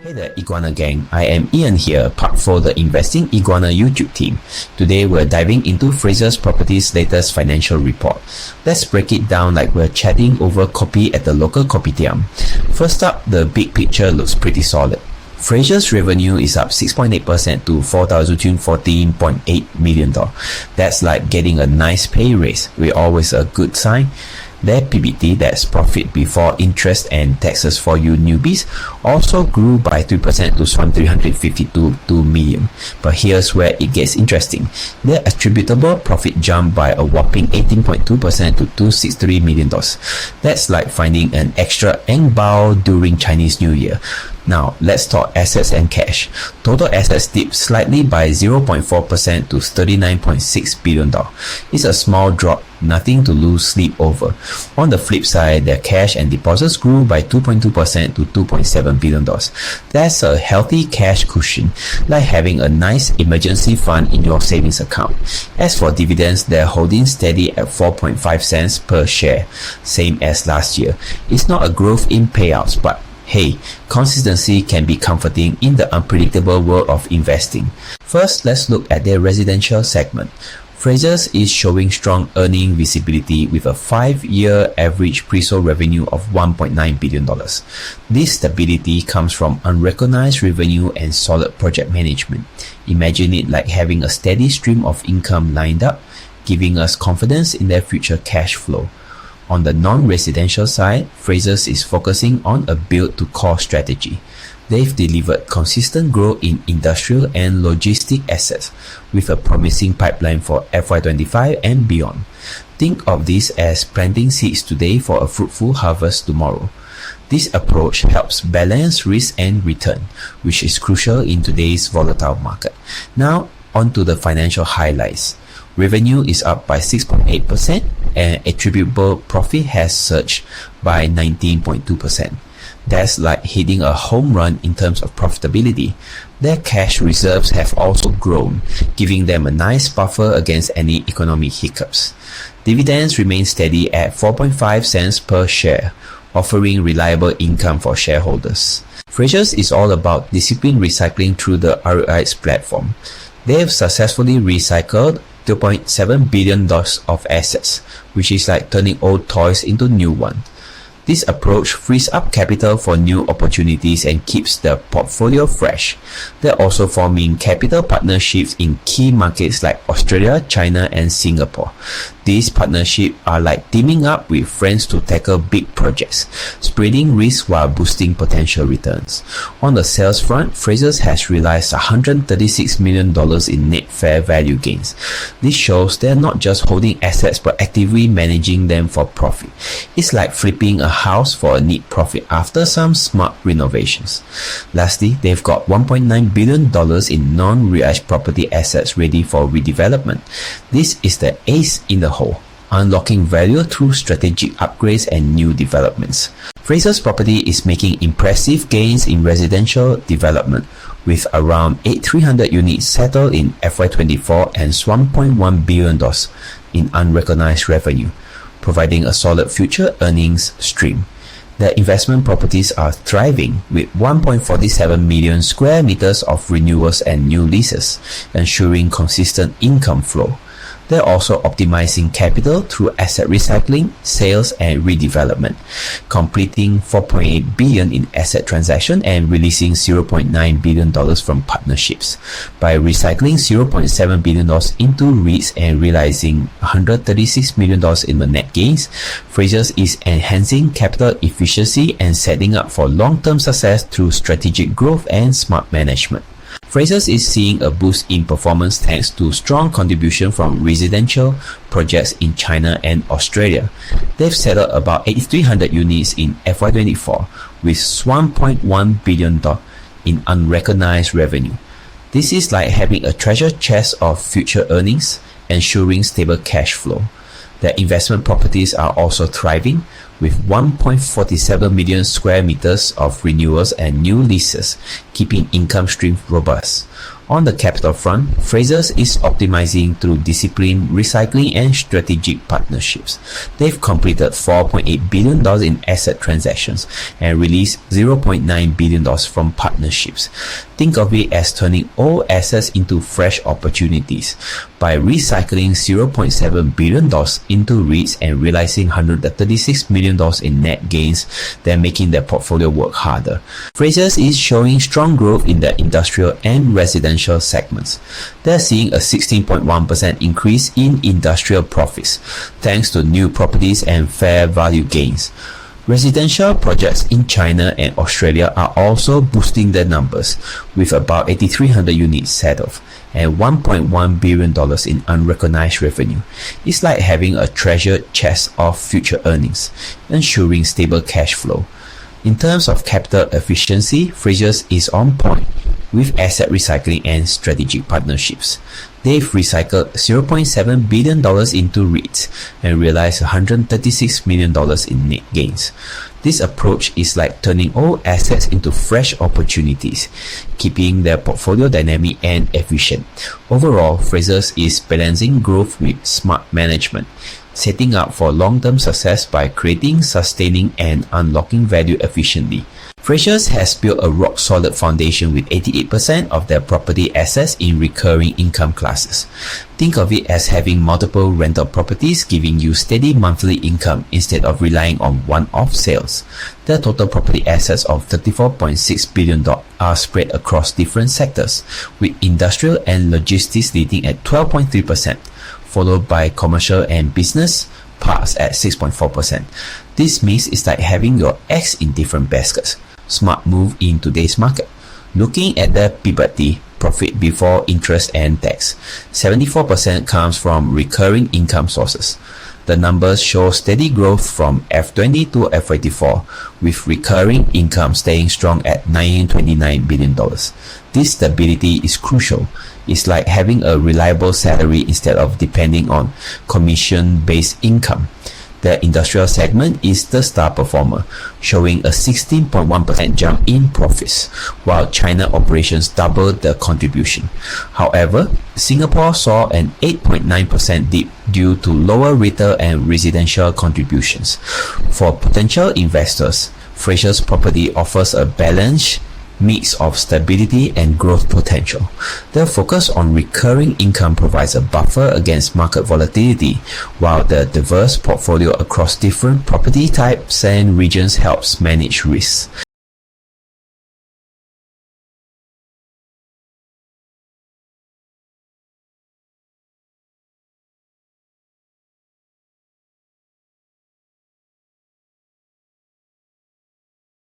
Hey there, Iguana Gang. I am Ian here, part for the Investing Iguana YouTube team. Today we're diving into Fraser's Properties' latest financial report. Let's break it down like we're chatting over coffee at the local kopitiam. First up, the big picture looks pretty solid. Fraser's revenue is up 6.8% to $4,214.8 million. That's like getting a nice pay raise, which always a good sign. Their PBT, that's profit before interest and taxes for you newbies, also grew by 3% to $352 million. But here's where it gets interesting. Their attributable profit jumped by a whopping 18.2% to $263 million. That's like finding an extra Ang Bao during Chinese New Year. Now, let's talk assets and cash. Total assets dipped slightly by 0.4% to $39.6 billion. It's a small drop, nothing to lose sleep over. On the flip side, their cash and deposits grew by 2.2% to $2.7 billion. That's a healthy cash cushion, like having a nice emergency fund in your savings account. As for dividends, they're holding steady at 4.5 cents per share, same as last year. It's not a growth in payouts, but hey, consistency can be comforting in the unpredictable world of investing. First, let's look at their residential segment. Fraser's is showing strong earning visibility with a 5-year average pre-sold revenue of $1.9 billion. This stability comes from unrecognized revenue and solid project management. Imagine it like having a steady stream of income lined up, giving us confidence in their future cash flow. On the non-residential side, Fraser's is focusing on a build-to-core strategy. They've delivered consistent growth in industrial and logistic assets with a promising pipeline for FY25 and beyond. Think of this as planting seeds today for a fruitful harvest tomorrow. This approach helps balance risk and return, which is crucial in today's volatile market. Now, on to the financial highlights. Revenue is up by 6.8% and attributable profit has surged by 19.2%. That's like hitting a home run in terms of profitability. Their cash reserves have also grown, giving them a nice buffer against any economic hiccups. Dividends remain steady at 4.5 cents per share, offering reliable income for shareholders. Fraser's is all about disciplined recycling through the ROIX platform. They have successfully recycled $2.7 billion of assets, which is like turning old toys into new ones. This approach frees up capital for new opportunities and keeps the portfolio fresh. They're also forming capital partnerships in key markets like Australia, China, and Singapore. These partnerships are like teaming up with friends to tackle big projects, spreading risk while boosting potential returns. On the sales front, Fraser's has realized $136 million in net fair value gains. This shows they're not just holding assets but actively managing them for profit. It's like flipping a house for a neat profit after some smart renovations. Lastly, they've got $1.9 billion in non-REIT property assets ready for redevelopment. This is the ace in the hole, unlocking value through strategic upgrades and new developments. Fraser's property is making impressive gains in residential development, with around 300 units settled in FY24 and $1.1 billion in unrecognized revenue, providing a solid future earnings stream. Their investment properties are thriving with 1.47 million square meters of renewals and new leases, ensuring consistent income flow. They're also optimizing capital through asset recycling, sales, and redevelopment, completing $4.8 billion in asset transactions and releasing $0.9 billion from partnerships. By recycling $0.7 billion into REITs and realizing $136 million in the net gains, Fraser's is enhancing capital efficiency and setting up for long-term success through strategic growth and smart management. Fraser's is seeing a boost in performance thanks to strong contribution from residential projects in China and Australia. They've settled about 8,300 units in FY24 with $1.1 billion in unrecognized revenue. This is like having a treasure chest of future earnings, ensuring stable cash flow. Their investment properties are also thriving, with 1.47 million square meters of renewals and new leases, keeping income streams robust. On the capital front, Fraser is optimizing through disciplined recycling and strategic partnerships. They've completed $4.8 billion in asset transactions and released $0.9 billion from partnerships. Think of it as turning old assets into fresh opportunities. By recycling $0.7 billion into REITs and realizing $136 million in net gains, they're making their portfolio work harder. Fraser is showing strong growth in the industrial and residential segments. They're seeing a 16.1% increase in industrial profits, thanks to new properties and fair value gains. Residential projects in China and Australia are also boosting their numbers, with about 8,300 units settled and $1.1 billion in unrecognized revenue. It's like having a treasure chest of future earnings, ensuring stable cash flow. In terms of capital efficiency, Fraser is on point with asset recycling and strategic partnerships. They've recycled $0.7 billion into REITs and realized $136 million in net gains. This approach is like turning old assets into fresh opportunities, keeping their portfolio dynamic and efficient. Overall, Fraser is balancing growth with smart management, setting up for long-term success by creating, sustaining, and unlocking value efficiently. Fraser has built a rock-solid foundation with 88% of their property assets in recurring income classes. Think of it as having multiple rental properties giving you steady monthly income instead of relying on one-off sales. Their total property assets of $34.6 billion are spread across different sectors, with industrial and logistics leading at 12.3%, followed by commercial and business parks at 6.4%. This means it's like having your eggs in different baskets. Smart move in today's market. Looking at the PBT, profit before interest and tax, 74% comes from recurring income sources. The numbers show steady growth from F20 to F84, with recurring income staying strong at $929 billion. This stability is crucial. It's like having a reliable salary instead of depending on commission-based income. The industrial segment is the star performer, showing a 16.1% jump in profits, while China operations doubled the contribution. However, Singapore saw an 8.9% dip due to lower retail and residential contributions. For potential investors, Fraser's property offers a balanced mix of stability and growth potential. The focus on recurring income provides a buffer against market volatility, while the diverse portfolio across different property types and regions helps manage risks.